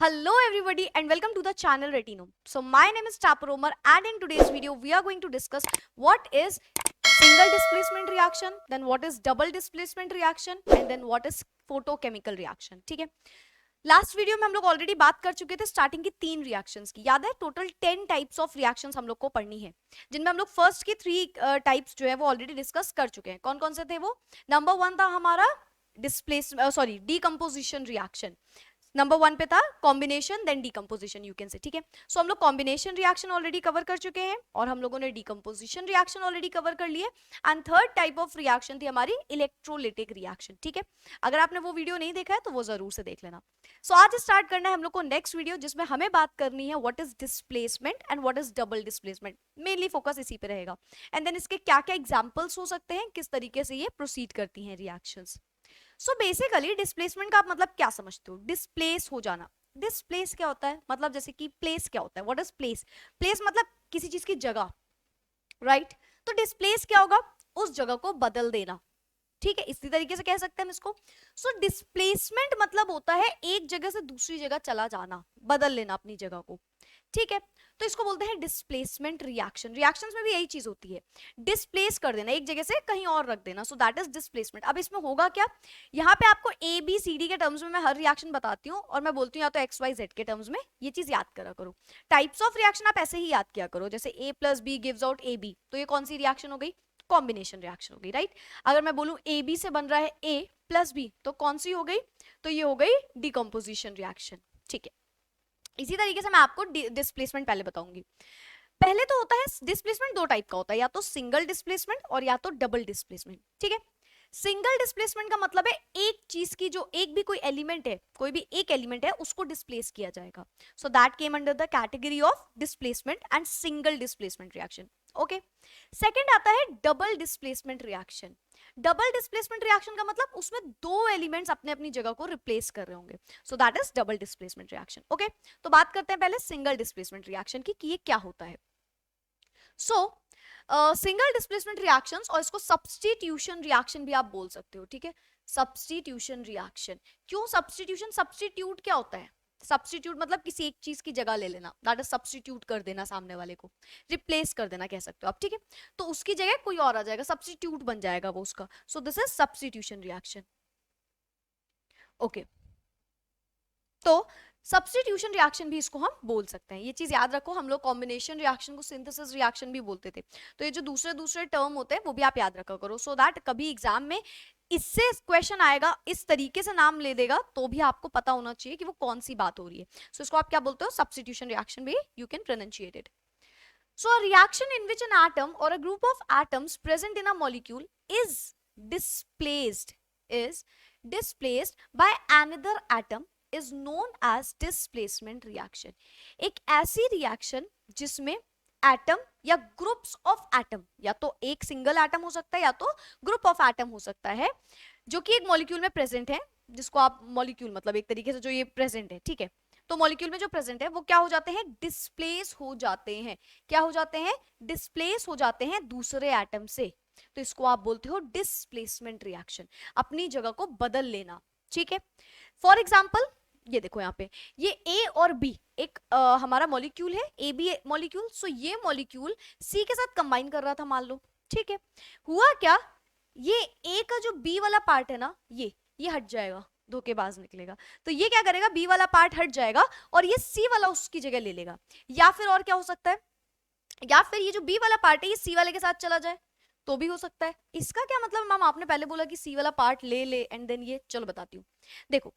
Hello everybody and welcome to the channel Retinome. So my name is Tapu Romer and in today's video we are going to discuss what is single displacement reaction, then what is double displacement reaction and then what is photochemical reaction. ठीक है, last video में हम लोग already बात कर चुके थे starting की 3 रिएक्शंस की. याद है टोटल 10 टाइप्स ऑफ रिएक्शंस हम लोग को पढ़नी है, जिनमें हम लोग फर्स्ट की 3 टाइप्स जो है वो ऑलरेडी डिस्कस कर चुके हैं. कौन कौन से थे वो? नंबर 1 था हमारा डीकंपोजिशन रिएक्शन. नंबर 1 पे था combination then decomposition you can say. ठीक है, सो हम लोग कॉम्बिनेशन रिएक्शन ऑलरेडी कवर कर चुके हैं और हम लोगों ने डीकंपोजिशन रिएक्शन ऑलरेडी कवर कर लिए. And third type of reaction थी हमारी इलेक्ट्रोलिटिक रिएक्शन. ठीक है, अगर आपने वो वीडियो नहीं देखा है तो वो जरूर से देख लेना. सो आज स्टार्ट करना है हम लोग को नेक्स्ट वीडियो, जिसमें हमें बात करनी है what is displacement and what is double displacement. Mainly focus इसी पे रहेगा. एंड देन इसके क्या क्या एग्जाम्पल्स हो सकते हैं, किस तरीके से ये प्रोसीड करती हैं रिएक्शंस. सो बेसिकली डिस्प्लेसमेंट का आप मतलब क्या समझते हो? डिस्प्लेस हो जाना. डिस्प्लेस क्या होता है? मतलब जैसे कि प्लेस क्या होता है? What is place? प्लेस मतलब किसी चीज की जगह, राइट? तो डिस्प्लेस क्या होगा? उस जगह को बदल देना. ठीक है, इसी तरीके से कह सकते हैं हम इसको. सो डिस्प्लेसमेंट मतलब होता है एक जगह से दूसरी जगह चला जाना, बदल लेना अपनी जगह को. ठीक है, तो इसको बोलते हैं डिस्प्लेसमेंट रिएक्शन. रिएक्शंस में भी यही चीज होती है, डिस्प्लेस कर देना, एक जगह से कहीं और रख देना. सो दैट इज डिस्प्लेसमेंट. अब इसमें होगा क्या, यहाँ पे आपको ए बी सी डी के टर्म्स में मैं हर रिएक्शन बताती हूँ और मैं बोलती हूँ या तो एक्स वाई जेड के टर्म्स में. ये चीज याद करा करो. टाइप्स ऑफ रिएक्शन आप ऐसे ही याद किया करो, जैसे a plus b gives out a b, तो ये कौन सी रिएक्शन हो गई? कॉम्बिनेशन रिएक्शन हो गई, राइट? अगर मैं बोलूं ए बी से बन रहा है ए प्लस बी, तो कौन सी हो गई? तो ये हो गई डिकम्पोजिशन रिएक्शन. ठीक है, इसी तरीके से मैं आपको डिस्प्लेसमेंट पहले बताऊंगी. पहले तो होता है डिस्प्लेसमेंट, 2 टाइप का होता है, या तो सिंगल डिस्प्लेसमेंट और या तो डबल डिस्प्लेसमेंट. ठीक है, सिंगल डिस्प्लेसमेंट का मतलब है एक चीज की जो एक भी कोई एलिमेंट है, कोई भी एक एलिमेंट है उसको डिस्प्लेस किया जाएगा. So that came under the category of displacement and single displacement reaction. Okay, second आता है double displacement reaction. Double displacement reaction का मतलब उसमें 2 एलिमेंट्स अपने अपनी जगह को रिप्लेस कर रहे होंगे. सो that is double displacement reaction. Okay, तो बात करते हैं पहले सिंगल डिस्प्लेसमेंट रिएक्शन की कि ये क्या होता है. सो सिंगल डिस्प्लेसमेंट रिएक्शंस, और इसको सब्स्टिट्यूशन रिएक्शन भी आप बोल सकते हो. ठीक है, सब्स्टिट्यूशन रिएक्शन. क्यों सब्स्टिट्यूशन? सब्स्टिट्यूट क्या होता है? सब्स्टिट्यूट मतलब किसी एक चीज की जगह ले लेना, दैट इज सब्स्टिट्यूट कर देना, सामने वाले को रिप्लेस कर देना कह सकते हो आप. ठीक है, तो उसकी जगह कोई और आ जाएगा, सब्स्टिट्यूट बन जाएगा वो उसका. सो this is substitution reaction. Okay, तो सब्स्टिट्यूशन रिएक्शन भी इसको हम बोल सकते हैं. ये चीज याद रखो, हम लोग कॉम्बिनेशन रिएक्शन को सिंथेसिस रिएक्शन भी बोलते थे. तो ये जो दूसरे दूसरे टर्म होते हैं वो भी आप याद रखा करो, सो दैट कभी एग्जाम में इससे क्वेश्चन आएगा, इस तरीके से नाम ले देगा तो भी आपको पता होना चाहिए कि वो कौन सी बात हो रही है. सो इसको आप क्या बोलते हो? सब्स्टिट्यूशन रिएक्शन भी you can pronunciate it. So a reaction in which an atom or a group of atoms present in a molecule is displaced is displaced by another atom is known as displacement reaction. एक ऐसी reaction जिसमें atom या groups of atom, या तो एक single atom हो सकता है या तो ग्रुप ऑफ एटम हो सकता है, जो कि एक मॉलिक्यूल में प्रेजेंट है, जिसको आप मॉलिक्यूल मतलब एक तरीके से जो ये प्रेजेंट है. ठीक है, तो मॉलिक्यूल में जो प्रेजेंट है वो क्या हो जाते हैं? डिस्प्लेस हो जाते हैं. क्या हो जाते हैं? डिस्प्लेस हो जाते हैं दूसरे एटम से. तो इसको आप बोलते हो डिस्प्लेसमेंट रिएक्शन, अपनी जगह को बदल लेना. ठीक है, फॉर एग्जाम्पल ये देखो यहाँ पे, ये ए और बी एक हमारा मॉलिक्यूल है, ए बी मॉलिक्यूल. सो ये मॉलिक्यूल सी के साथ कंबाइन कर रहा था मान लो. ठीक है, हुआ क्या, ये ए का जो बी वाला पार्ट है ना, ये हट जाएगा, धोखेबाज निकलेगा. तो ये क्या करेगा? बी वाला पार्ट हट जाएगा और ये सी वाला उसकी जगह ले लेगा. या फिर और क्या हो सकता है, या फिर ये जो बी वाला पार्ट है ये सी वाले के साथ चला जाए, तो भी हो सकता है. इसका क्या मतलब मैम? आपने पहले बोला कि सी वाला पार्ट ले ले एंड देन ये, चलो बताती हूँ. देखो,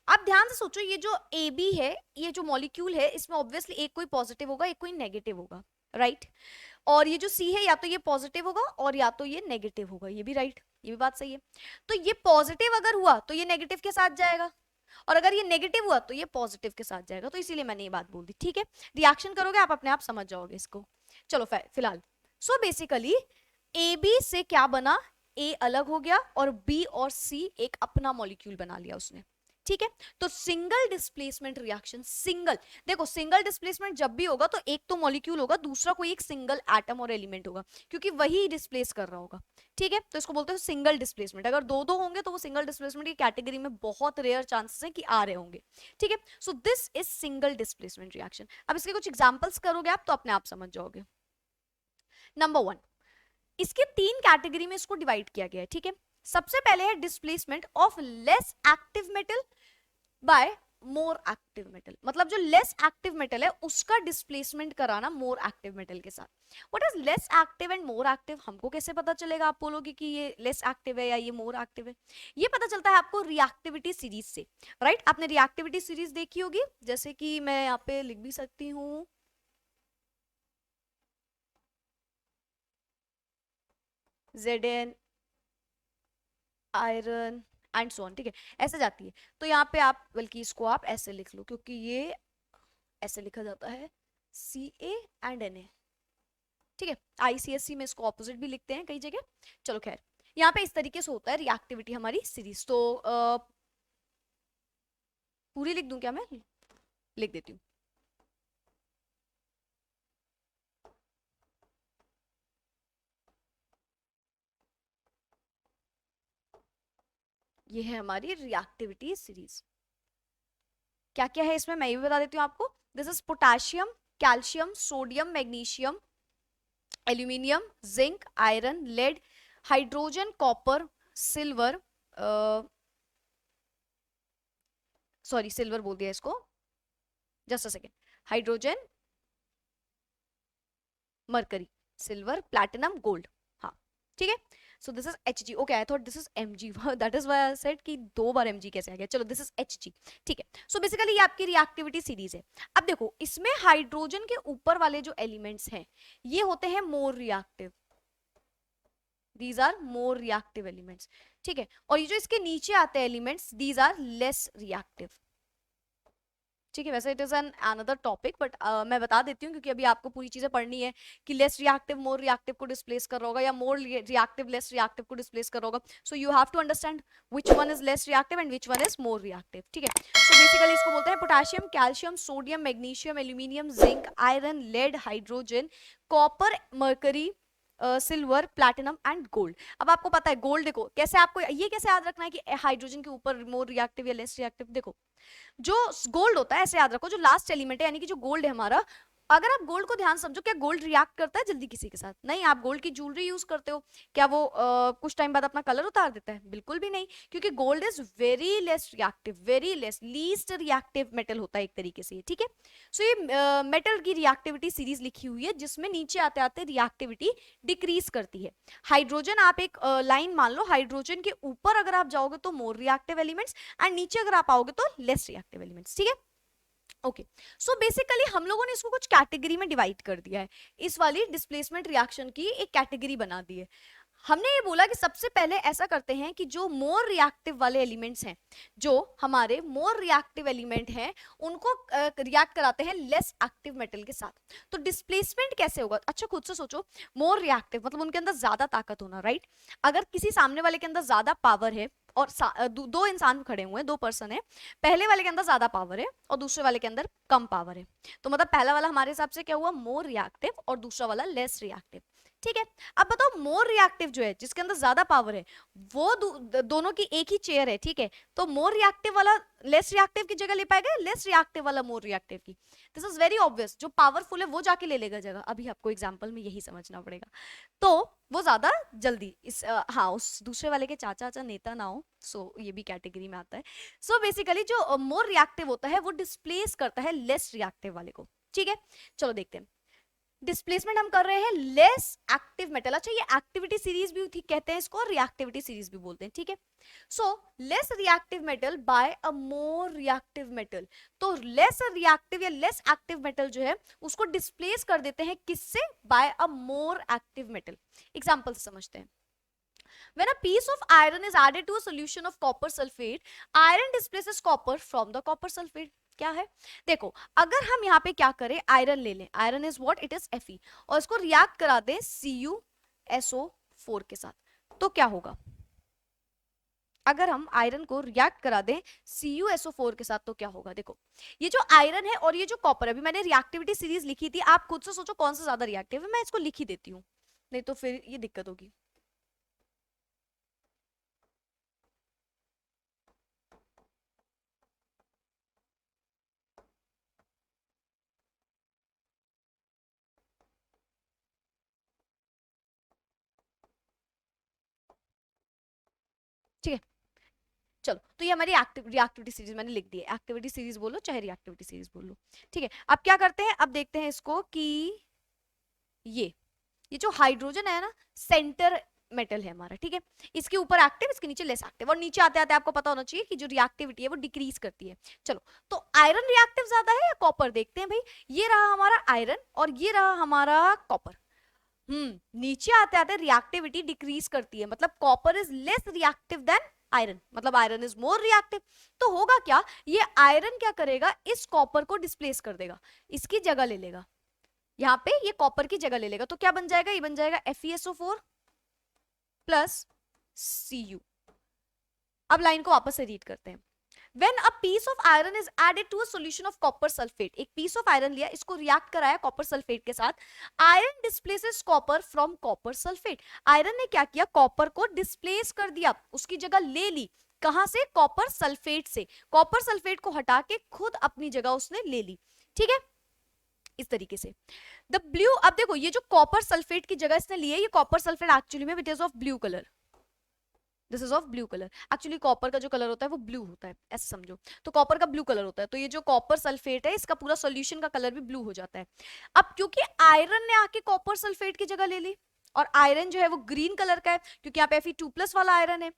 आप ध्यान से सोचो, ये जो ए बी है, ये जो मॉलिक्यूल है, इसमें ऑब्वियसली एक कोई पॉजिटिव होगा, एक कोई नेगेटिव होगा, राइट? और ये जो सी है, या तो ये पॉजिटिव होगा और या तो ये नेगेटिव होगा. ये भी राइट, ये भी बात सही है. तो ये पॉजिटिव अगर हुआ तो ये नेगेटिव के साथ जाएगा, और अगर ये नेगेटिव हुआ तो ये पॉजिटिव के साथ जाएगा. तो इसीलिए मैंने ये बात बोल दी. ठीक है, रिएक्शन करोगे आप अपने आप समझ जाओगे इसको. चलो फिलहाल, सो बेसिकली ए बी से क्या बना? ए अलग हो गया और बी और सी एक अपना मॉलिक्यूल बना लिया उसने. ठीक है। तो सिंगल डिस्प्लेसमेंट रिएक्शन, सिंगल, देखो सिंगल डिस्प्लेसमेंट जब भी होगा तो एक तो मॉलिक्यूल होगा, दूसरा कोई एक सिंगल एटम और एलिमेंट होगा, क्योंकि वही डिस्प्लेस कर रहा होगा। ठीक है, तो इसको बोलते हैं सिंगल डिस्प्लेसमेंट। अगर दो दो होंगे तो वो सिंगल डिस्प्लेसमेंट की कैटेगरी में बहुत रेयर चांसेस है कि आ रहे होंगे। ठीक है, so this is single displacement reaction. अब इसके कुछ एग्जांपल्स करोगे आप तो अपने आप समझ जाओगे। नंबर 1, इसके 3 कैटेगरी में इसको डिवाइड किया गया है। ठीक है, सबसे पहले है displacement of less active metal by more active metal, मतलब जो लेस एक्टिव मेटल है उसका डिस्प्लेसमेंट कराना मोर एक्टिव मेटल के साथ। What is less active and more active, हमको कैसे पता चलेगा? आप बोलोगे कि ये लेस एक्टिव है या ये मोर एक्टिव है। ये पता चलता है आपको रिएक्टिविटी सीरीज से, राइट? आपने रिएक्टिविटी सीरीज देखी होगी, जैसे कि मैं यहाँ पे लिख भी सकती हूँ, Zn iron and so on. ठीक है, ऐसे जाती है। तो यहाँ पे आप बल्कि इसको आप ऐसे लिख लो, क्योंकि ये ऐसे लिखा जाता है Ca and Na। ठीक है, ICSE में इसको ऑपोजिट भी लिखते हैं कई जगह। चलो खैर, यहाँ पे इस तरीके से होता है रिएक्टिविटी हमारी सीरीज। तो पूरी लिख दूं क्या मैं? लिख देती हूँ। ये है हमारी रिएक्टिविटी सीरीज। क्या क्या है इसमें मैं ये भी बता देती हूँ आपको। This is potassium, calcium, sodium, magnesium, aluminium, zinc, iron, lead, hydrogen, copper, silver, sorry silver बोल दिया इसको, just a second, hydrogen, mercury, silver, platinum, gold. हाँ ठीक है, so this is Hg। Okay, I thought this is Mg, that is why I said कि 2 बार Mg कैसे आ गया। चलो दिस इज Hg। ठीक है, सो बेसिकली ये आपकी रिएक्टिविटी सीरीज है। अब देखो इसमें हाइड्रोजन के ऊपर वाले जो एलिमेंट्स हैं ये होते हैं more reactive, these are more reactive elements. ठीक है, और ये जो इसके नीचे आते हैं elements, these are less reactive. ठीक है, वैसे it is an another topic, but मैं बता देती हूँ क्योंकि अभी आपको पूरी चीजें पढ़नी है कि लेस रिएक्टिव मोर रिएक्टिव को डिस्प्लेस कर रहा होगा या मोर रिएक्टिव लेस रिएक्टिव को डिस्प्लेस कर रहा होगा। So you have to understand which one is less reactive and which one is more reactive. ठीक है, सो बेसिकली इसको बोलते हैं potassium, calcium, sodium, magnesium, aluminium, zinc, iron, lead, hydrogen, copper, mercury, silver, platinum and gold. अब आपको पता है gold, देखो कैसे आपको ये कैसे याद रखना है कि हाइड्रोजन के ऊपर मोर रिएक्टिव या लेस रिएक्टिव। देखो जो गोल्ड होता है, ऐसे याद रखो, जो लास्ट एलिमेंट है यानी कि जो गोल्ड है हमारा, अगर आप गोल्ड को ध्यान समझो, क्या गोल्ड रिएक्ट करता है जल्दी किसी के साथ? नहीं। आप गोल्ड की ज्वेलरी यूज करते हो, क्या वो कुछ टाइम बाद अपना कलर उतार देता है? बिल्कुल भी नहीं, क्योंकि gold is very less reactive, very less, least reactive metal होता है एक तरीके से। ठीक है, सो ये मेटल की रिएक्टिविटी सीरीज लिखी हुई है जिसमें नीचे आते आते रिएक्टिविटी डिक्रीज करती है। हाइड्रोजन आप एक लाइन मान लो, हाइड्रोजन के ऊपर अगर आप जाओगे तो मोर रिएक्टिव एलिमेंट्स, एंड नीचे अगर आप आओगे तो लेस रिएक्टिव एलिमेंट्स। ठीक है, ओके, सो बेसिकली हम लोगों ने इसको कुछ कैटेगरी में डिवाइड कर दिया है। इस वाली डिस्प्लेसमेंट रिएक्शन की एक कैटेगरी बना दी है। हमने ये बोला कि सबसे पहले ऐसा करते हैं कि जो मोर रिएक्टिव वाले एलिमेंट्स हैं, जो हमारे मोर रिएक्टिव एलिमेंट हैं, उनको रिएक्ट कराते हैं लेस एक्टिव मेटल के साथ। तो डिस्प्लेसमेंट कैसे होगा? अच्छा खुद से सोचो, मोर रिएक्टिव मतलब उनके अंदर ज्यादा ताकत होना, राइट? अगर किसी सामने वाले के अंदर ज्यादा पावर है और दो इंसान खड़े हुए हैं, 2 पर्सन है, पहले वाले के अंदर ज्यादा पावर है और दूसरे वाले के अंदर कम पावर है, तो मतलब पहला वाला हमारे हिसाब से क्या हुआ? मोर रिएक्टिव, और दूसरा वाला लेस रिएक्टिव। ठीक है, अब बताओ मोर रिएक्टिव जो है, जिसके अंदर ज्यादा पावर है, वो दोनों की एक ही चेयर है। ठीक है, तो मोर रिएक्टिव वाला लेस रिएक्टिव की जगह ले पाएगा, लेस रिएक्टिव वाला मोर रिएक्टिव की? दिस इज वेरी ऑब्वियस, जो पावरफुल है वो जाके ले लेगा जगह। अभी आपको एग्जांपल में यही समझना पड़ेगा, तो वो ज्यादा जल्दी इस हाँ, उस दूसरे वाले के चाचा चाचा नेता ना हो, सो ये भी कैटेगरी में आता है। सो बेसिकली जो मोर रिएक्टिव होता है वो डिस्प्लेस करता है लेस रिएक्टिव वाले को। ठीक है, चलो देखते हैं। डिस्प्लेसमेंट हम कर रहे हैं लेस एक्टिव मेटल। अच्छा, ये एक्टिविटी सीरीज भी ठीक कहते हैं इसको, रिएक्टिविटी सीरीज भी बोलते हैं। ठीक है, so less reactive metal by a more reactive metal. तो लेस रिएक्टिव या लेस एक्टिव मेटल जो है उसको डिस्प्लेस कर देते हैं किससे? By a more active metal. Example समझते हैं। When a piece of iron is added to a solution of copper sulfate, iron displaces copper from the copper sulfate. क्या है? देखो, अगर हम यहाँ पे क्या करें, आयरन ले लें, iron is what? It is Fe, और इसको रिएक्ट करा दें CuSO4 के साथ, तो क्या होगा? अगर हम आयरन को रिएक्ट करा दें CuSO4 के साथ तो क्या होगा? देखो ये जो आयरन है और ये जो कॉपर है, अभी मैंने रिएक्टिविटी सीरीज लिखी थी, आप खुद से सोचो कौन सा ज्यादा रिएक्टिव है, मैं इसको लिख ही देती हूँ, नहीं तो फिर ये दिक्कत होगी। ठीक है, चलो तो ये हमारी रिएक्टिविटी सीरीज मैंने लिख दी है, एक्टिविटी सीरीज बोलो चाहे रिएक्टिविटी सीरीज बोलो। ठीक है, अब क्या करते हैं, अब देखते हैं इसको कि ये जो हाइड्रोजन है ना, सेंटर मेटल है हमारा, ठीक है, इसके ऊपर एक्टिव, इसके नीचे लेस एक्टिव, और नीचे आते आते आपको पता होना चाहिए कि जो रिएक्टिविटी है वो डिक्रीज करती है। चलो तो आयरन रिएक्टिव ज्यादा है या कॉपर, देखते हैं भाई। ये रहा हमारा आयरन और ये रहा हमारा कॉपर। नीचे आते आते रिएक्टिविटी डिक्रीज करती है, मतलब copper is less reactive than iron, मतलब आयरन इज मोर रिएक्टिव। तो होगा क्या, ये आयरन क्या करेगा, इस कॉपर को डिस्प्लेस कर देगा, इसकी जगह ले लेगा, यहाँ पे ये कॉपर की जगह ले लेगा, तो क्या बन जाएगा, ये बन जाएगा FeSO4 प्लस Cu। अब लाइन को वापस से रीड करते हैं। When a piece of iron is added to a solution of copper sulfate, एक piece of iron लिया, इसको रिएक्ट कराया कॉपर सल्फेट के साथ, iron displaces copper from copper sulphate. Iron ने क्या किया, कॉपर को डिस्प्लेस कर दिया, उसकी जगह ले ली, कहां से, कॉपर सल्फेट से, कॉपर सल्फेट को हटा के खुद अपनी जगह उसने ले ली। ठीक है, इस तरीके से द ब्लू, अब देखो ये जो कॉपर सल्फेट की जगह इसने ली है, ये कॉपर सल्फेट एक्चुअली में it is of blue colour, this is of blue colour. Actually copper का जो कलर होता है वो ब्लू होता है, ऐसे समझो, तो कॉपर का ब्लू कलर होता है, तो ये जो कॉपर सल्फेट है इसका पूरा सॉल्यूशन का कलर भी ब्लू हो जाता है। अब क्योंकि आयरन ने आके कॉपर सल्फेट की जगह ले ली, और आयरन जो है वो ग्रीन कलर का है क्योंकि यहाँ पे Fe2+ वाला आयरन है,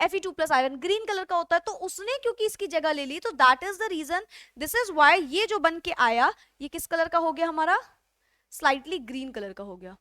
Fe2+ आयरन ग्रीन कलर का होता है, तो उसने क्योंकि इसकी जगह ले ली, तो that is the reason, this is why ये जो बन के आया ये किस कलर का हो गया हमारा, स्लाइटली ग्रीन कलर का हो गया।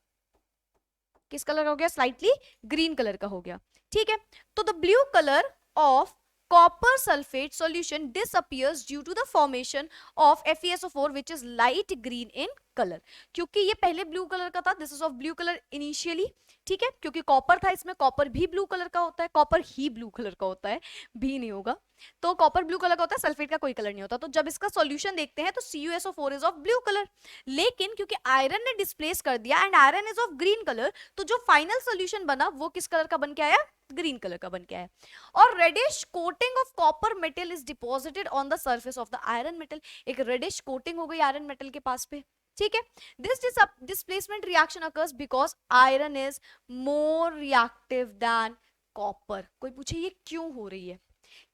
किस कलर का हो गया, स्लाइटली ग्रीन कलर का हो गया। ठीक है, तो the blue colour of copper sulfate solution disappears due to the formation of FeSO4 which is light green in color। क्योंकि ये पहले ब्लू कलर का था, this is of blue colour initially, ठीक है, क्योंकि कॉपर था इसमें, कॉपर भी ब्लू कलर का होता है, कॉपर ही ब्लू कलर का होता है, भी नहीं होगा, तो कॉपर ब्लू कलर का होता है, सल्फेट का कोई कलर नहीं होता, तो जब इसका सॉल्यूशन देखते हैं तो CuSO4 is of blue colour. लेकिन क्योंकि आयरन ने डिस्प्लेस कर दिया and iron is of green colour, तो जो फाइनल सॉल्यूशन बना वो किस कलर का बन के आया, ग्रीन कलर का बन के आया। और reddish coating of copper metal is deposited on the surface of the iron metal, एक रेडिश कोटिंग हो गई आयरन मेटल के पास पे। ठीक है, this displacement reaction occurs because iron is more reactive than copper. कोई पूछे ये क्यों हो रही है,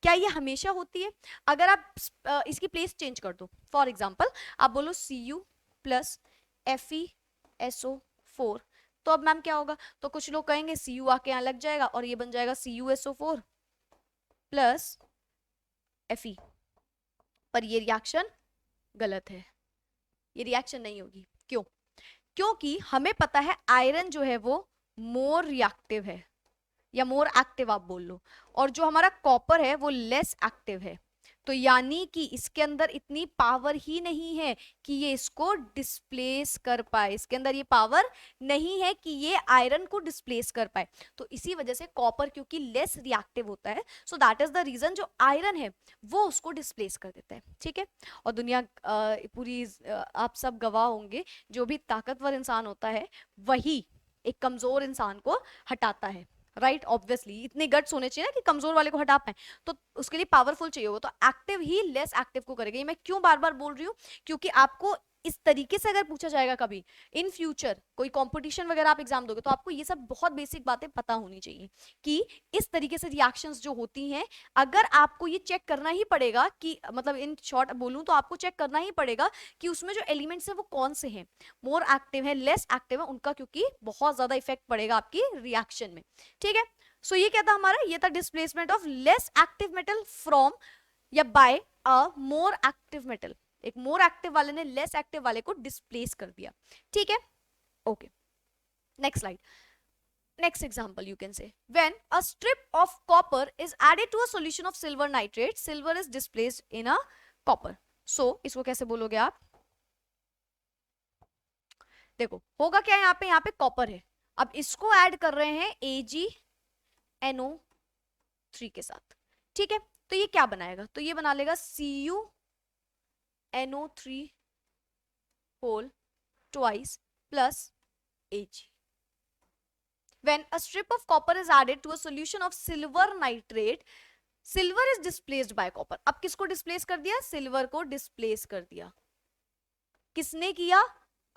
क्या ये हमेशा होती है? अगर आप इसकी प्लेस चेंज कर दो, फॉर एग्जाम्पल आप बोलो Cu प्लस FeSO4, तो अब मैम क्या होगा, तो कुछ लोग कहेंगे Cu आके यहाँ लग जाएगा और ये बन जाएगा CuSO4 प्लस Fe, पर ये रिएक्शन गलत है, ये रिएक्शन नहीं होगी। क्यों? क्योंकि हमें पता है आयरन जो है वो मोर रिएक्टिव है, या मोर एक्टिव आप बोल लो, और जो हमारा कॉपर है वो लेस एक्टिव है, तो यानी कि इसके अंदर इतनी पावर ही नहीं है कि ये इसको डिस्प्लेस कर पाए, इसके अंदर ये पावर नहीं है कि ये आयरन को डिस्प्लेस कर पाए, तो इसी वजह से कॉपर क्योंकि लेस रिएक्टिव होता है, so that is the reason जो आयरन है वो उसको डिस्प्लेस कर देता है। ठीक है, और दुनिया पूरी आप सब गवाह होंगे, जो भी ताकतवर इंसान होता है वही एक कमजोर इंसान को हटाता है, राइट, ऑब्वियसली इतने गट्स होने चाहिए ना कि कमजोर वाले को हटा पाए, तो उसके लिए पावरफुल चाहिए होगा, तो एक्टिव ही लेस एक्टिव को करेगा। ये मैं क्यों बार बार बोल रही हूँ, क्योंकि आपको इस तरीके से अगर पूछा जाएगा कभी इन फ्यूचर, कोई कंपटीशन वगैरह आप एग्जाम दोगे, तो आपको ये सब बहुत बेसिक बातें पता होनी चाहिए कि इस तरीके से रिएक्शंस जो होती हैं, अगर आपको ये चेक करना ही पड़ेगा कि, मतलब इन शॉर्ट बोलूं तो आपको चेक करना ही पड़ेगा कि उसमें जो एलिमेंट्स है वो कौन से हैं, मोर एक्टिव है लेस एक्टिव है, उनका क्योंकि बहुत ज्यादा इफेक्ट पड़ेगा आपकी रिएक्शन में। ठीक है, सो ये क्या था हमारा, ये था displacement of less active metal from या bye a more active metal, एक मोर एक्टिव वाले ने लेस एक्टिव वाले को डिस्प्लेस कर दिया। ठीक है, okay, next slide. Next example you can say, when a strip of copper is added to a solution of silver nitrate, silver is displaced in a copper। so इसको कैसे बोलोगे आप, देखो होगा क्या, यहाँ पे कॉपर है, अब इसको ऐड कर रहे हैं AgNO 3 के साथ, ठीक है। तो ये क्या बनाएगा, तो ये बना लेगा CuNO3 whole twice plus Ag. When a strip of copper is added to a solution of silver nitrate, silver is displaced by copper. अब किसको डिस्प्लेस कर दिया, सिल्वर को डिस्प्लेस कर दिया। किसने किया,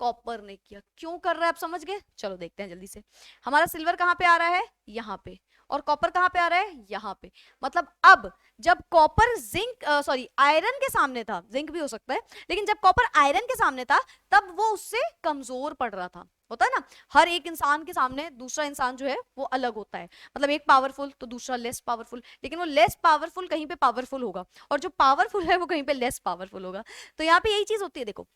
कॉपर ने किया। क्यों कर रहा है आप समझ गए, चलो देखते हैं जल्दी से। हमारा सिल्वर कहां पे आ रहा है, यहां पे, और कॉपर कहां पे आ रहा है, यहां पे। मतलब अब जब कॉपर जिंक सॉरी आयरन के सामने था, जिंक भी हो सकता है, लेकिन जब कॉपर आयरन के सामने था तब वो उससे कमजोर पड़ रहा था। होता है ना, हर एक इंसान के सामने दूसरा इंसान जो है वो अलग होता है। मतलब एक पावरफुल तो दूसरा लेस पावरफुल, लेकिन वो लेस पावरफुल कहीं पे पावरफुल होगा और जो पावरफुल है वो कहीं पे लेस पावरफुल होगा। तो यहाँ पे यही चीज होती है। देखो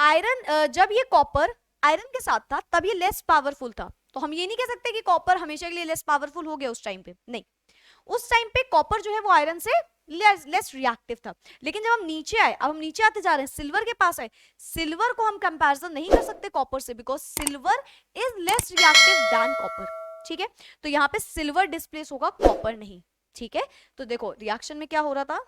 आयरन, जब ये कॉपर आयरन के साथ था तब ये लेस पावरफुल था, तो हम ये नहीं कह सकते कि कॉपर हमेशा के लिए लेस पावरफुल हो गया उस टाइम पे, नहीं। उस टाइम पे कॉपर जो है वो आयरन से लेस रिएक्टिव था। लेकिन जब हम नीचे आए, अब हम नीचे आते जा रहे हैं, सिल्वर के पास आए, सिल्वर को हम कंपैरिजन नहीं कर सकते कॉपर से, because silver is less reactive than copper, ठीक है। तो यहाँ पे सिल्वर डिस्प्लेस होगा, कॉपर नहीं, ठीक है। तो देखो रिएक्शन में क्या हो रहा था,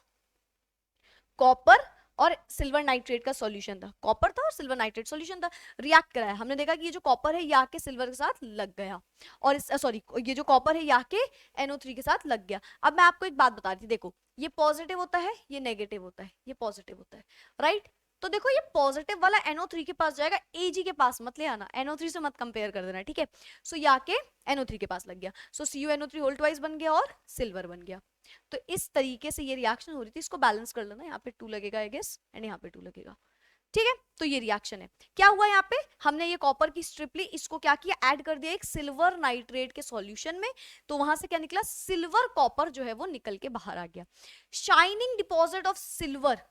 कॉपर और सिल्वर नाइट्रेट का सॉल्यूशन था, कॉपर था और सिल्वर नाइट्रेट सॉल्यूशन था, रिएक्ट कराया। हमने देखा कि ये जो कॉपर है ये आके सिल्वर के साथ लग गया, और सॉरी ये जो कॉपर है ये आके NO3 के साथ लग गया। अब मैं आपको एक बात बता रही थी, देखो ये पॉजिटिव होता है, ये नेगेटिव होता है, ये पॉजिटिव होता है, राइट। तो देखो ये पॉजिटिव वाला NO3 के पास जाएगा, Ag के पास मत ले आना, NO3 से मत कंपेयर कर देना, ठीक है। सो ये आके NO3 के पास लग गया, सो CuNO3 होल ट्वाइस बन गया और सिल्वर बन गया। तो इस तरीके से ये रिएक्शन हो रही थी, इसको बैलेंस कर लेना, यहाँ पे 2 लगेगा आई गेस, एंड यहाँ पे 2 लगेगा, ठीक है। तो ये रिएक्शन है, क्या हुआ यहाँ पे, हमने ये कॉपर की स्ट्रिप ली, इसको क्या किया, ऐड कर दिया एक सिल्वर नाइट्रेट के सॉल्यूशन में, तो वहां से क्या निकला, सिल्वर कॉपर जो है वो निकल के बाहर आ गया। Shining deposit of silver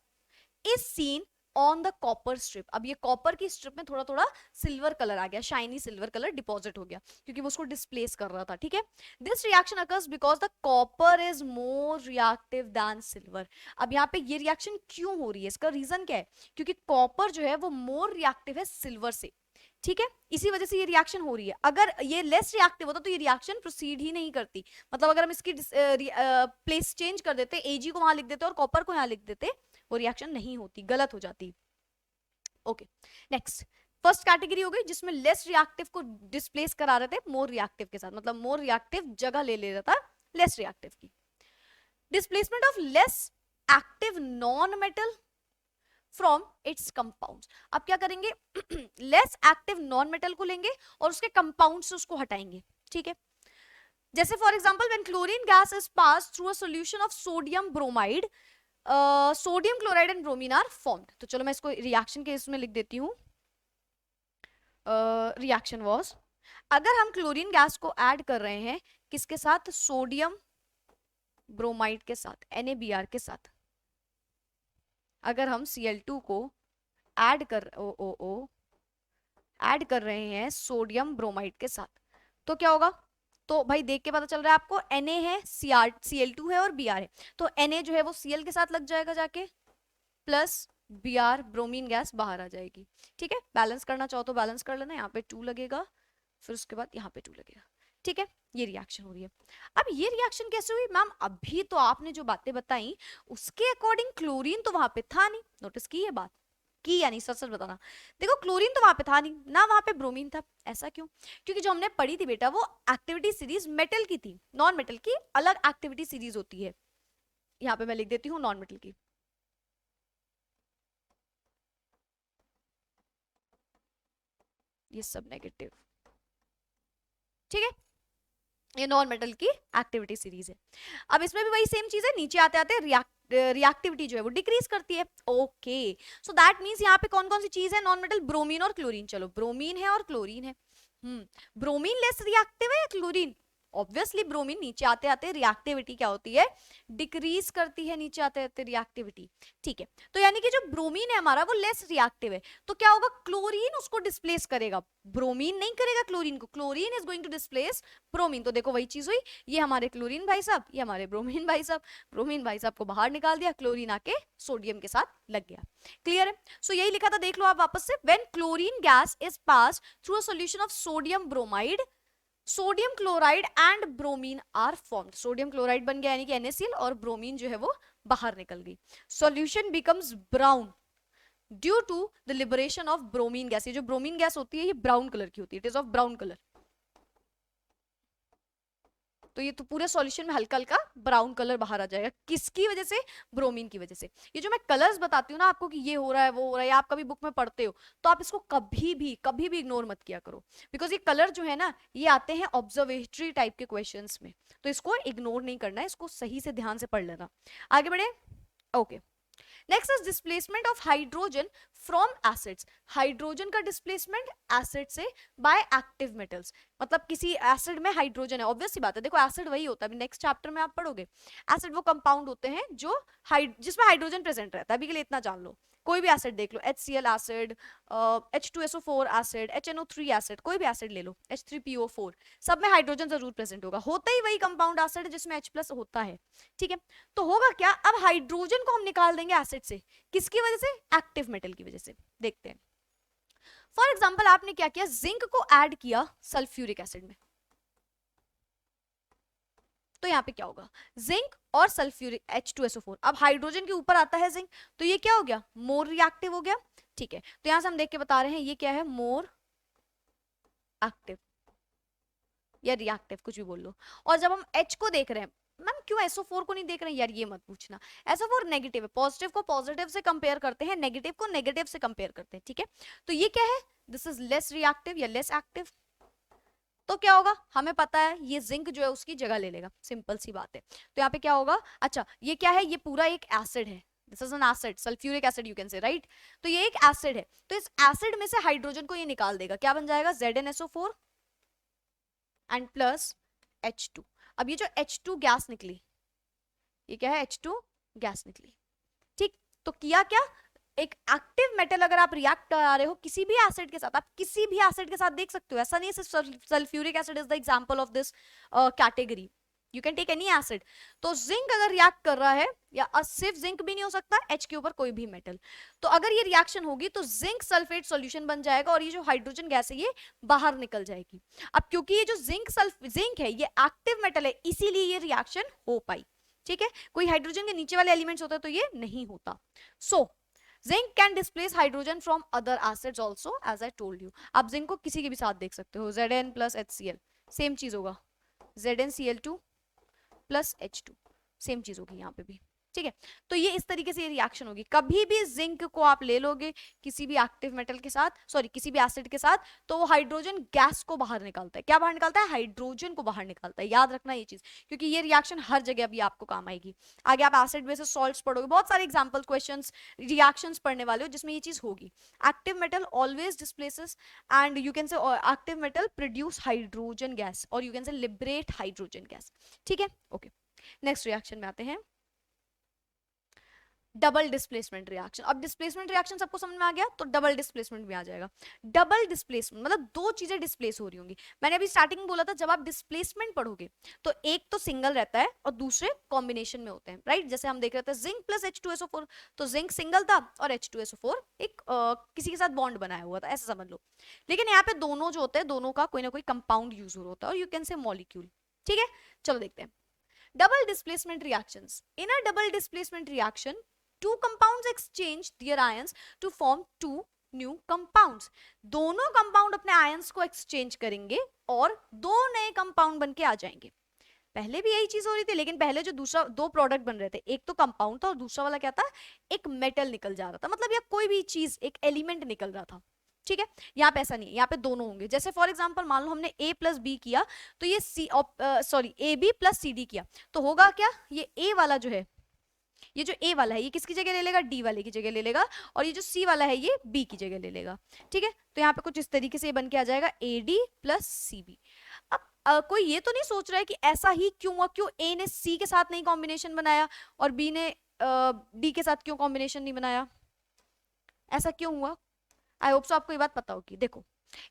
is seen on the copper strip. अब ये कॉपर की स्ट्रिप में थोड़ा थोड़ा सिल्वर कलर आ गया, शाइनी सिल्वर कलर डिपॉजिट हो गया, क्योंकि वो उसको डिस्प्लेस कर रहा था, ठीक है। This reaction occurs because the copper is more reactive than silver. अब यहाँ पे ये रिएक्शन क्यों हो रही है, इसका रीजन क्या है, क्योंकि कॉपर जो है वो मोर रिएक्टिव है सिल्वर से, ठीक है, इसी वजह से ये रिएक्शन हो रही है। अगर ये लेस रिएक्टिव होता तो ये रिएक्शन प्रोसीड ही नहीं करती। मतलब अगर हम इसकी प्लेस चेंज कर देते, Ag को वहां लिख देते और कॉपर को यहाँ लिख देते, वो रिएक्शन नहीं होती, गलत हो जाती। ओके नेक्स्ट, फर्स्ट कैटेगरी हो गई जिसमें लेस रिएक्टिव को डिस्प्लेस करा रहे थे मोर रिएक्टिव के साथ, मतलब मोर रिएक्टिव जगह ले रहा था लेस रिएक्टिव की। Displacement of less active non metal from its compounds. अब क्या करेंगे, लेस एक्टिव नॉन मेटल को लेंगे और उसके कंपाउंड से उसको हटाएंगे, ठीक है। जैसे for example when chlorine gas is pass through a solution of sodium bromide, sodium chloride and bromine are formed. तो चलो मैं इसको रिएक्शन के इसमें लिख देती हूँ। रिएक्शन वाज, अगर हम क्लोरीन गैस को ऐड कर रहे हैं किसके साथ, सोडियम ब्रोमाइड के साथ, NaBr के साथ, अगर हम Cl2 को ऐड कर ऐड कर रहे हैं सोडियम ब्रोमाइड के साथ, तो क्या होगा, तो भाई देख के पता चल रहा है आपको, Na है, Cl2 है और Br है, तो Na जो है वो Cl के साथ लग जाएगा जाके, प्लस Br ब्रोमीन गैस बाहर आ जाएगी, ठीक है। बैलेंस करना चाहो तो बैलेंस कर लेना, यहाँ पे 2 लगेगा, फिर उसके बाद यहाँ पे 2 लगेगा, ठीक है। ये रिएक्शन हो रही है। अब ये रिएक्शन कैसे हुई मैम, अभी तो आपने जो बातें बताई उसके अकॉर्डिंग क्लोरीन तो वहां पे था नहीं, नोटिस की ये बात की या नहीं, सच सच बताना। देखो क्लोरीन तो वहां पे था नहीं ना, वहां पे ब्रोमीन था, ऐसा क्यों, क्योंकि जो हमने पढ़ी थी बेटा वो एक्टिविटी सीरीज मेटल की थी, नॉन मेटल की अलग एक्टिविटी सीरीज होती है। यहाँ पे मैं लिख देती हूँ नॉन मेटल की, ये सब नेगेटिव, ठीक है, ये नॉन मेटल की एक्टिविटी सीरीज है। अब इसमें भी वही सेम चीज है, नीचे आते आते रिएक्टिविटी जो है वो डिक्रीज करती है। ओके, सो दैट मींस यहाँ पे कौन कौन सी चीज है नॉन मेटल, ब्रोमीन और क्लोरीन। चलो ब्रोमीन है और क्लोरीन है, ब्रोमीन लेस रिएक्टिव है या क्लोरीन, ऑब्वियसली ब्रोमीन नीचे आते आते रिएक्टिविटी क्या होती है, डिक्रीज करती है, नीचे आते आते रिएक्टिविटी, ठीक है। तो यानी कि जो ब्रोमीन है हमारा वो लेस रिएक्टिव है, तो क्या होगा, क्लोरीन उसको डिस्प्लेस करेगा, ब्रोमीन नहीं करेगा क्लोरीन को, chlorine is going to displace bromine. तो देखो वही चीज हुई, ये हमारे क्लोरीन भाई साहब, ये हमारे ब्रोमीन भाई साहब, ब्रोमीन भाई साहब को बाहर निकाल दिया, क्लोरीन आके सोडियम के साथ लग गया, क्लियर है। सो यही लिखा था, देख लो आप वापस से, when chlorine gas is pass through a solution of sodium bromide, sodium chloride and bromine are formed, sodium chloride बन गया यानी कि NaCl, और ब्रोमीन जो है वो बाहर निकल गई. Solution becomes brown due to the liberation of bromine gas. ये जो ब्रोमीन गैस होती है ये ब्राउन कलर की होती है, it is of brown colour. तो ये तो पूरे सॉल्यूशन में हल्का हल्का ब्राउन कलर बाहर आ जाएगा. किसकी वजह से? ब्रोमीन की वजह से. ये जो मैं कलर्स बताती हूँ ना आपको कि ये हो रहा है वो हो रहा है, आप कभी बुक में पढ़ते हो तो आप इसको कभी भी इग्नोर मत किया करो, बिकॉज ये कलर जो है ना ये आते हैं ऑब्जर्वेटरी टाइप के क्वेश्चंस में, तो इसको इग्नोर नहीं करना है, इसको सही से ध्यान से पढ़ लेना. आगे बढ़े. Okay. Next is displacement of hydrogen from acids. Hydrogen का डिस्प्लेसमेंट एसिड से बाय एक्टिव मेटल्स. मतलब किसी एसिड में हाइड्रोजन है, ऑब्वियस सी बात है, देखो एसिड वही होता है, नेक्स्ट चैप्टर में आप पढ़ोगे. एसिड वो कंपाउंड होते हैं जो जिसमें हाइड्रोजन प्रेजेंट रहता है. अभी के लिए इतना जान लो. कोई भी एसिड देख लो, HCl acid, H2SO4 acid, HNO3 acid, कोई भी एसिड ले लो, H3PO4, सब में हाइड्रोजन जरूर प्रेजेंट होगा. होता ही वही कंपाउंड एसिड है जिसमें H+ होता है. ठीक है. तो होगा क्या, अब हाइड्रोजन को हम निकाल देंगे एसिड से. किसकी वजह से? एक्टिव मेटल की वजह से. देखते हैं. फॉर एग्जाम्पल आपने क्या किया, जिंक को ऐड किया सल्फ्यूरिक एसिड में, तो यहाँ पे क्या होगा, जिंक और सल्फ्यूरिक H2SO4. अब हाइड्रोजन के ऊपर आता है जिंक, तो ये क्या हो गया, मोर रिएक्टिव हो गया. ठीक है. तो यहां से हम देख के बता रहे हैं ये क्या है, मोर एक्टिव या रिएक्टिव, कुछ भी बोल लो. और जब हम H को देख रहे हैं, मैम क्यों SO4 को नहीं देख रहे हैं, यार ये मत पूछना. SO4 नेगेटिव है, पॉजिटिव को पॉजिटिव से कंपेयर करते हैं, नेगेटिव को नेगेटिव से कंपेयर करते हैं. ठीक है. तो ये क्या है, दिस इज लेस रिएक्टिव या लेस एक्टिव. तो क्या होगा, हमें पता है ये जिंक जो है उसकी जगह ले लेगा, सिंपल सी बात है. तो यहाँ पे क्या होगा, अच्छा ये क्या है, ये पूरा एक एसिड है, this is an acid, sulphuric acid you can से, राइट. तो ये एक एसिड है, तो इस एसिड में से हाइड्रोजन को ये निकाल देगा, क्या बन जाएगा, ZnSO4 एंड प्लस H2. अब ये जो H2 गैस निकली, ये क्या है, H2 गैस निकली. ठीक. तो किया क्या, एक एक्टिव मेटल अगर आप रिएक्ट करा रहे हो किसी भी एसिड के साथ, आप किसी भी एसिड के साथ देख सकते हो, ऐसा नहीं है सिर्फ sulphuric acid is the example of this category, you can take any acid. तो जिंक अगर रिएक्ट कर रहा है, या सिर्फ जिंक भी नहीं हो सकता, H के ऊपर कोई भी मेटल, तो अगर ये रिएक्शन होगी तो जिंक सल्फेट सॉल्यूशन बन जाएगा और ये जो हाइड्रोजन गैस है ये बाहर निकल जाएगी. अब क्योंकि ये जो जिंक है ये एक्टिव मेटल है, इसीलिए ये रिएक्शन हो पाई. ठीक है. कोई हाइड्रोजन के नीचे वाले एलिमेंट्स होता है तो ये नहीं होता. So zinc can displace hydrogen from other acids also, as I told you. आप जिंक को किसी के भी साथ देख सकते हो, Zn प्लस HCl, सेम चीज होगा, ZnCl2 प्लस H2, सेम चीज होगी यहाँ पे भी. ठीक है. तो ये इस तरीके से ये रिएक्शन होगी. कभी भी जिंक को आप ले लोगे किसी भी एक्टिव मेटल के साथ, सॉरी किसी भी एसिड के साथ, तो वो हाइड्रोजन गैस को बाहर निकालता है. क्या बाहर निकालता है, हाइड्रोजन को बाहर निकालता है. याद रखना ये चीज, क्योंकि ये रिएक्शन हर जगह भी आपको काम आएगी. आगे आप एसिड बेसिस सॉल्ट्स पढ़ोगे, बहुत सारे एग्जाम्पल क्वेश्चंस रिएक्शंस पढ़ने वाले हो जिसमें ये चीज होगी. Active metal always displaces and you can say active metal produce hydrogen gas, और you can say liberate hydrogen gas. ठीक है. ओके. नेक्स्ट रिएक्शन में आते हैं, डबल डिस्प्लेसमेंट रिएक्शन. अब डिस्प्लेसमेंट रिएक्शन सबको समझ में आ गया, तो डबल डिस्प्लेसमेंट भी आ जाएगा. डबल डिस्प्लेसमेंट मतलब दो चीजें डिस्प्लेस हो रही होंगी. मैंने अभी स्टार्टिंग में बोला था जब आप डिस्प्लेसमेंट पढ़ोगे तो एक तो सिंगल रहता है और दूसरे कॉम्बिनेशन में होते हैं, राइट. जैसे हम देख रहे थे जिंक प्लस H2SO4, तो जिंक सिंगल था और H2SO4 एक किसी के साथ बॉन्ड बनाया हुआ था, ऐसा समझ लो. लेकिन यहाँ पे दोनों जो होते हैं, दोनों का कोई ना कोई कंपाउंड यूज हो रहा होता है, और यू कैन से मॉलिक्यूल. ठीक है. चलो देखते हैं. Double displacement reactions. In a double displacement reaction, two compounds exchange their ions to form two new compounds. दोनों कंपाउंड अपने आयंस को एक्सचेंज करेंगे और दो नए कंपाउंड बन के आ जाएंगे. पहले भी यही चीज हो रही थी, लेकिन पहले जो दूसरा दो प्रोडक्ट बन रहे थे, एक तो कंपाउंड था और दूसरा वाला क्या था, एक मेटल निकल जा रहा था, मतलब या कोई भी चीज एक एलिमेंट निकल रहा था. ठीक है. यहाँ पे ऐसा नहीं है, यहाँ पे दोनों होंगे. जैसे फॉर एग्जांपल मान लो हमने A प्लस बी किया, तो ये AB प्लस CD किया, तो होगा क्या, ये A वाला जो है, ये जो A वाला है ये किसकी जगह ले लेगा, D वाले की जगह ले लेगा, और ये जो C वाला है ये B की जगह ले लेगा. ठीक है. तो यहाँ पे कुछ इस तरीके से बन के आ जाएगा AD प्लस CB. अब कोई ये तो नहीं सोच रहा है कि ऐसा ही क्यों हुआ, क्यों A ने C के साथ नहीं कॉम्बिनेशन बनाया और B ने D के साथ क्यों कॉम्बिनेशन नहीं बनाया, ऐसा क्यों हुआ. आई होप सो आपको ये बात पता होगी. देखो,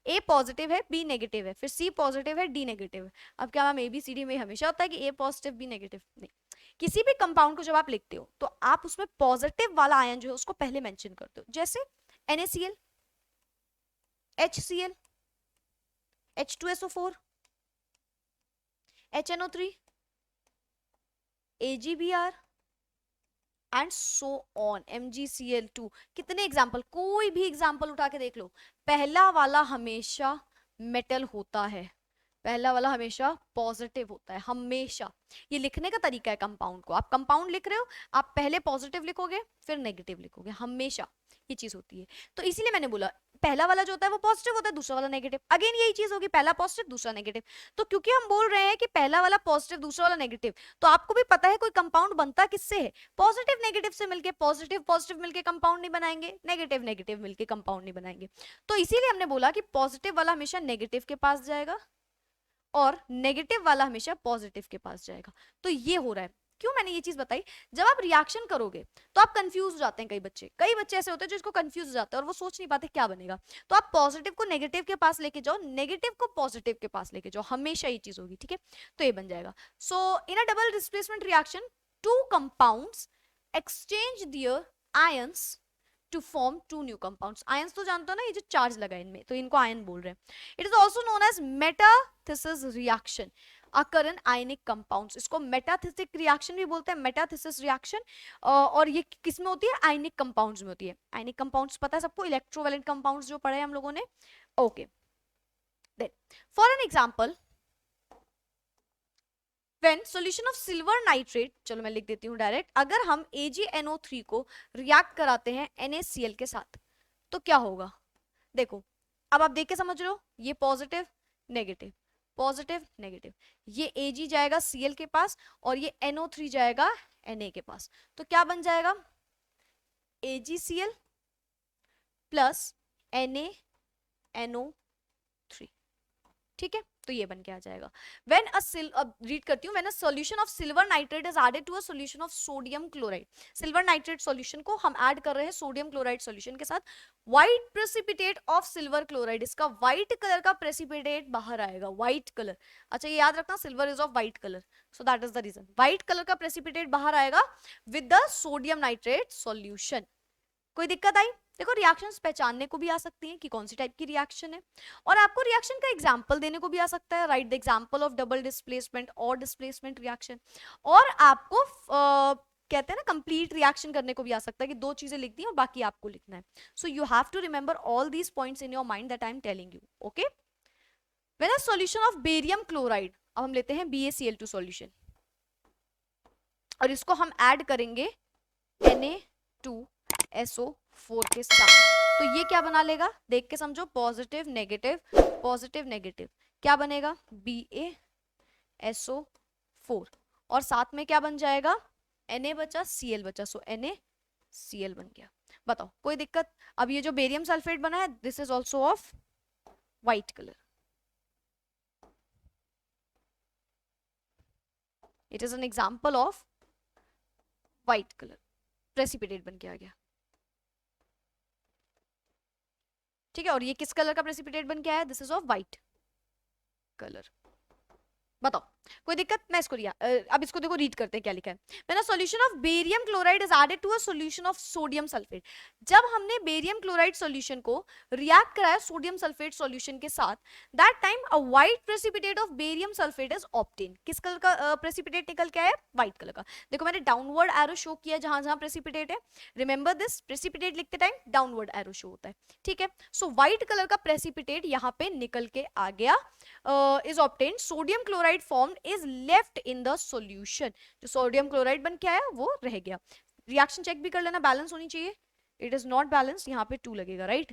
A पॉजिटिव है, B नेगेटिव है, फिर C पॉजिटिव है, D नेगेटिव है. अब क्या मैम ABCD में हमेशा होता है कि A पॉजिटिव B नेगेटिव, नहीं. किसी भी कंपाउंड को जब आप लिखते हो तो आप उसमें पॉजिटिव वाला आयन जो है उसको पहले मेंशन करते हो. जैसे NaCl, HCl, H2SO4, HNO3, AgBr and so on, MgCl2। कितने एग्जाम्पल, कोई भी एग्जाम्पल उठा के देख लो, पहला वाला हमेशा मेटल होता है, पहला वाला हमेशा पॉजिटिव होता है, हमेशा। ये लिखने का तरीका है कंपाउंड को, आप कंपाउंड लिख रहे हो, आप पहले पॉजिटिव लिखोगे फिर नेगेटिव लिखोगे, हमेशा ये चीज होती है। तो इसीलिए मैंने बोला पहला वाला जो होता है वो पॉजिटिव होता है, दूसरा वाला नेगेटिव। अगेन यही चीज होगी, पहला पॉजिटिव दूसरा नेगेटिव। तो क्योंकि हम बोल रहे हैं कि पहला वाला पॉजिटिव दूसरा वाला नेगेटिव, तो आपको भी पता है कोई कंपाउंड बनता किससे है, पॉजिटिव नेगेटिव से मिलके। पॉजिटिव पॉजिटिव मिलके कंपाउंड नहीं बनाएंगे, नेगेटिव नेगेटिव मिलके कंपाउंड नहीं बनाएंगे। तो इसीलिए हमने बोला कि पॉजिटिव वाला हमेशा नेगेटिव के पास जाएगा और नेगेटिव वाला हमेशा पॉजिटिव के पास जाएगा। तो ये हो रहा है। क्यों मैंने ये चीज बताई, जब आप रिएक्शन करोगे तो आप कंफ्यूज हो जाते हैं, कई बच्चे ऐसे होते हैं जो इसको कंफ्यूज हो जाते हैं और वो सोच नहीं पाते क्या बनेगा। तो आप पॉजिटिव को नेगेटिव के पास लेके जाओ, नेगेटिव को पॉजिटिव के पास लेके जाओ, हमेशा ये चीज होगी, ठीक है। तो ये बन जाएगा। So in a double displacement reaction, two compounds exchange their ions to form two new compounds। Ions तो जानते हो ना, ये जो चार्ज लगा है इनमें, तो इनको आयन बोल रहे हैं। It is also known as metathesis reaction occur in ionic compounds। इसको मेटाथिसिक रिएक्शन भी बोलते हैं, मेटाथिसिस रिएक्शन। और ये किस में होती है, आयनिक कंपाउंड्स में होती है। आयनिक कंपाउंड्स पता है सबको, इलेक्ट्रोवैलेंट कंपाउंड्स जो पढ़े हम लोगों ने। Okay, then for an example, When solution of silver nitrate, चलो मैं लिख देती हूँ डायरेक्ट, अगर हम AgNO3 को रिएक्ट कराते हैं NaCl के साथ तो क्या होगा। देखो अब आप देख के समझ लो, ये पॉजिटिव नेगेटिव पॉजिटिव नेगेटिव, ये Ag जाएगा Cl के पास और ये NO3 जाएगा Na के पास। तो क्या बन जाएगा, AgCl प्लस NaNO3, ठीक है। तो ये बन के आ जाएगा। When a रीड करती हूँ, when a solution of silver nitrate is added to a solution of sodium chloride, silver nitrate solution को हम ऐड कर रहे हैं सोडियम क्लोराइड सॉल्यूशन के साथ, white precipitate of silver chloride, इसका व्हाइट कलर का प्रेसिपिटेट बाहर आएगा, व्हाइट कलर। अच्छा ये याद रखना, silver is of white colour, so that is the reason, white colour का प्रेसिपिटेट बाहर आएगा with the sodium nitrate solution. कोई दिक्कत आई। देखो रिएक्शंस पहचानने को भी आ सकती हैं कि कौन सी टाइप की रिएक्शन है, और आपको रिएक्शन का एग्जांपल देने को भी आ सकता है, right the example of double displacement और डिस्प्लेसमेंट रिएक्शन। और आपको कहते हैं ना कंप्लीट रिएक्शन करने को भी आ सकता है कि दो चीजें लिख दी और बाकी आपको लिखना है। So you have to remember all these points in your mind that I am telling you, okay. When a solution of barium chloride, अब हम लेते हैं BaCl2 सॉल्यूशन और इसको हम ऐड करेंगे Na2SO4 के साथ, तो ये क्या बना लेगा, देख के समझो, पॉजिटिव नेगेटिव पॉजिटिव नेगेटिव, क्या बनेगा BaSO4 और साथ में क्या बन जाएगा, Na बचा Cl बचा, सो NaCl बन गया। बताओ कोई दिक्कत। अब ये जो बेरियम सल्फेट बना है, this is also of white colour, it is an example of white colour, precipitate बन के आ गया, ठीक है। और ये किस कलर का प्रेसिपिटेट बन के आया, this is of white colour. बताओ कोई दिक्कत। मैं इसको अब इसको देखो, रीड करते हैं क्या लिखा है। When a solution of barium chloride is added to a solution of sodium sulphate, जब हमने बेरियम क्लोराइड सॉल्यूशन को रिएक्ट कराया सोडियम सल्फेट सॉल्यूशन के साथ, that time a white precipitate of barium sulphate is obtain. किस colour का precipitate निकल के आया, व्हाइट कलर का। देखो मैंने डाउनवर्ड एरो शो किया जहां जहां प्रेसिपिटेट है, रिमेंबर दिस, प्रेसिपिटेट लिखते टाइम डाउनवर्ड एरो शो होता है, ठीक है। सो व्हाइट कलर का प्रेसिपिटेट यहाँ पे निकल के आ गया, is obtained, sodium chloride formed is left in the solution। जो सोडियम क्लोराइड बन के आया वो रह गया। रिएक्शन चेक भी कर लेना, बैलेंस होनी चाहिए, इट इज नॉट बैलेंस्ड, यहाँ पे 2 लगेगा, right,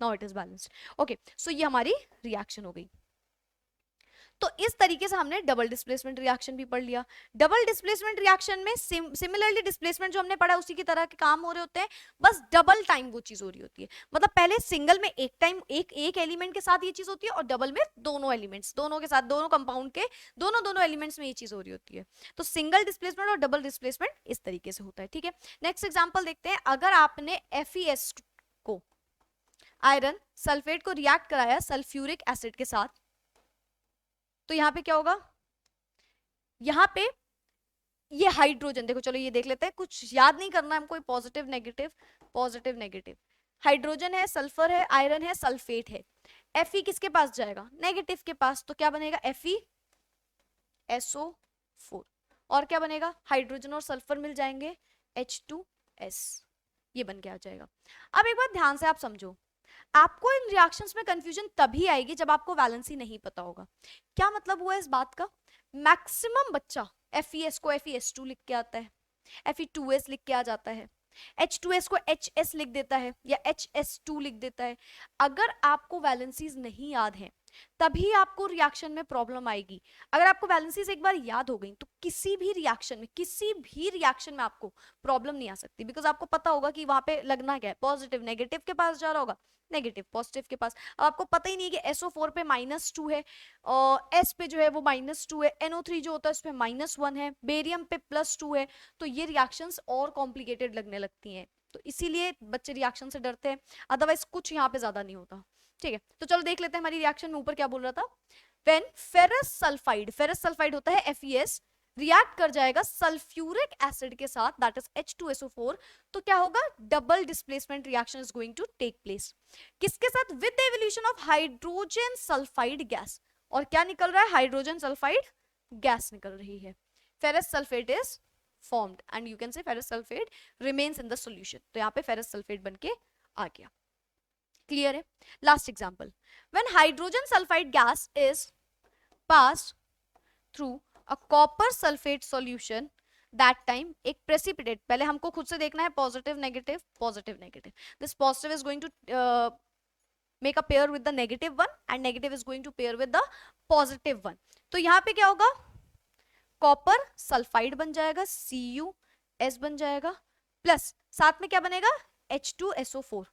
now it is balanced, okay. So ये हमारी रिएक्शन हो गई। तो इस तरीके से हमने डबल डिस्प्लेसमेंट रिएक्शन भी पढ़ लिया। डबल डिस्प्लेसमेंट रिएक्शन में सिमिलरली डिस्प्लेसमेंट जो हमने पढ़ा उसी की तरह के काम हो रहे होते हैं, बस डबल टाइम वो चीज हो रही होती है। मतलब पहले सिंगल में एक टाइम एक एलिमेंट के साथ ये चीज होती है, और डबल में दोनों एलिमेंट्स, दोनों के साथ, दोनों कंपाउंड के दोनों एलिमेंट्स में ये चीज हो रही होती है। तो सिंगल डिस्प्लेसमेंट और डबल डिस्प्लेसमेंट इस तरीके से होता है, ठीक है। नेक्स्ट एग्जाम्पल देखते हैं। अगर आपने FeS को, आयरन सल्फेट को रिएक्ट कराया सल्फ्यूरिक एसिड के साथ, तो यहां पे क्या होगा, यहां पे ये हाइड्रोजन, देखो चलो ये देख लेते हैं, कुछ याद नहीं करना हमको, positive negative positive negative, hydrogen है, सल्फर है, आयरन है, सल्फेट है। Fe किसके पास जाएगा, नेगेटिव के पास, तो क्या बनेगा SO4 और क्या बनेगा, हाइड्रोजन और सल्फर मिल जाएंगे, H2S, ये बन के आ जाएगा। अब एक बात ध्यान से आप समझो, आपको इन रिएक्शंस में कंफ्यूजन तभी आएगी जब आपको वैलेंसी नहीं पता होगा। क्या मतलब हुआ इस बात का, मैक्सिमम बच्चा FeS को FeS2 लिख के आता है, Fe2S लिख के आ जाता है, H2S को HS लिख देता है या HS2 लिख देता है। अगर आपको वैलेंसीज नहीं याद है तभी आपको रिएक्शन में प्रॉब्लम आएगी। अगर आपको वैलेंसीज एक बार याद हो गई तो किसी भी रिएक्शन में आपको प्रॉब्लम नहीं आ सकती, बिकॉज आपको पता होगा कि वहां पे लगना क्या है, पॉजिटिव नेगेटिव के पास जा रहा होगा, नेगेटिव पॉजिटिव के पास। अब आपको पता ही नहीं है कि SO4 पे -2 है और S पे जो है वो -2 है, NO3 जो होता है उस पे -1 है, बेरियम पे +2 है, तो ये रिएक्शंस और कॉम्प्लिकेटेड लगने लगती हैं। तो इसीलिए बच्चे रिएक्शन से डरते हैं, अदरवाइज कुछ यहाँ पे ज्यादा नहीं होता। ठीक है, तो चलो देख लेते हैं हमारी रिएक्शन में ऊपर क्या बोल रहा था। व्हेन फेरस सल्फाइड होता है FeS, रिएक्ट कर जाएगा सल्फ्यूरिक एसिड के साथ, दैट इज H2SO4, तो क्या होगा, double displacement reaction is going to take place. किसके साथ, with the evolution of hydrogen sulphide gas, और क्या निकल रहा है, हाइड्रोजन सल्फाइड गैस निकल रही है। Ferrous sulphate is formed and you can से ferrous sulphate remains in the solution, तो यहाँ पे फेरस सल्फेट बन के आ गया। क्लियर है। Last example, when hydrogen sulphide gas is passed through a copper sulphate solution, that time एक precipitate, पहले हमको खुद से देखना है positive negative, this positive is going to make a pair with the negative one and negative is going to pair with the positive one, तो यहाँ पे क्या होगा, कॉपर सल्फाइड बन जाएगा, CuS बन जाएगा, प्लस साथ में क्या बनेगा, H2SO4।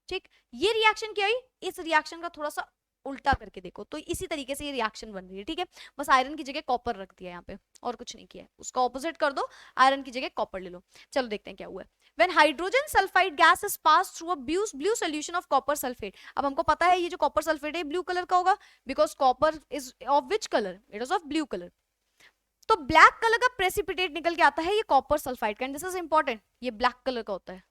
ठीक, ये रिएक्शन क्या हुई, इस रिएक्शन का थोड़ा सा उल्टा करके देखो तो इसी तरीके से ये रिएक्शन बन रही है। ठीक है, बस आयरन की जगह कॉपर रख दिया यहाँ पे और कुछ नहीं किया है, उसका ऑपोजिट कर दो, आयरन की जगह कॉपर ले लो। चलो देखते हैं क्या हुआ है। When hydrogen sulfide gas is passed through a blue solution of copper sulfate, अब हमको पता है ये जो कॉपर सल्फेट है ब्लू कलर का होगा, because copper is of which colour, it is of blue colour. तो ब्लैक कलर का प्रेसिपिटेट निकल के आता है ये कॉपर सल्फाइड का, एंड दिस इज इंपॉर्टेंट, ये ब्लैक कलर का होता है।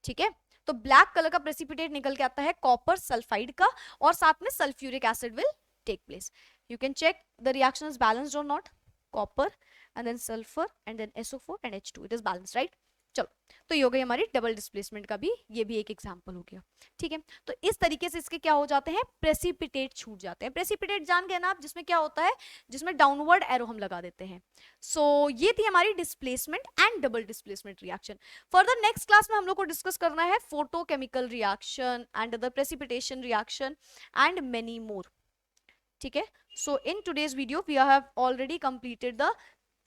ठीक है, तो ब्लैक कलर का प्रेसिपिटेट निकल के आता है कॉपर सल्फाइड का, और साथ में sulphuric acid will take place. You can check the reaction is balanced और not, copper and then sulfur and then SO4 and H2, it is balanced, right? चलो, तो ये हो गई हमारी डबल डिस्प्लेसमेंट का भी, ये भी एक एग्जांपल हो गया। ठीक है, तो इस तरीके से इसके क्या हो जाते हैं, प्रेसिपिटेट छूट जाते हैं। प्रेसिपिटेट जान गए ना आप, जिसमें क्या होता है, जिसमें डाउनवर्ड एरो हम लगा देते हैं। सो ये थी हमारी displacement and double displacement reaction. Further next class में हम लोग को डिस्कस करना है photochemical reaction and other precipitation reaction and many more. ठीक है, so in today's video we have already completed the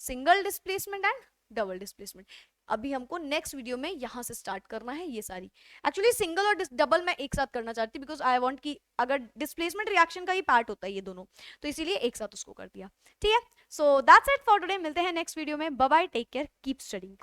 single displacement and double displacement. अभी हमको नेक्स्ट वीडियो में यहां से स्टार्ट करना है ये सारी। एक्चुअली सिंगल और डबल मैं एक साथ करना चाहती हूँ, बिकॉज आई वांट कि अगर डिस्प्लेसमेंट रिएक्शन का ही पार्ट होता है ये दोनों, तो इसीलिए एक साथ उसको कर दिया। ठीक है, so that's it for today, मिलते हैं नेक्स्ट वीडियो में, bye bye, take care, keep studying.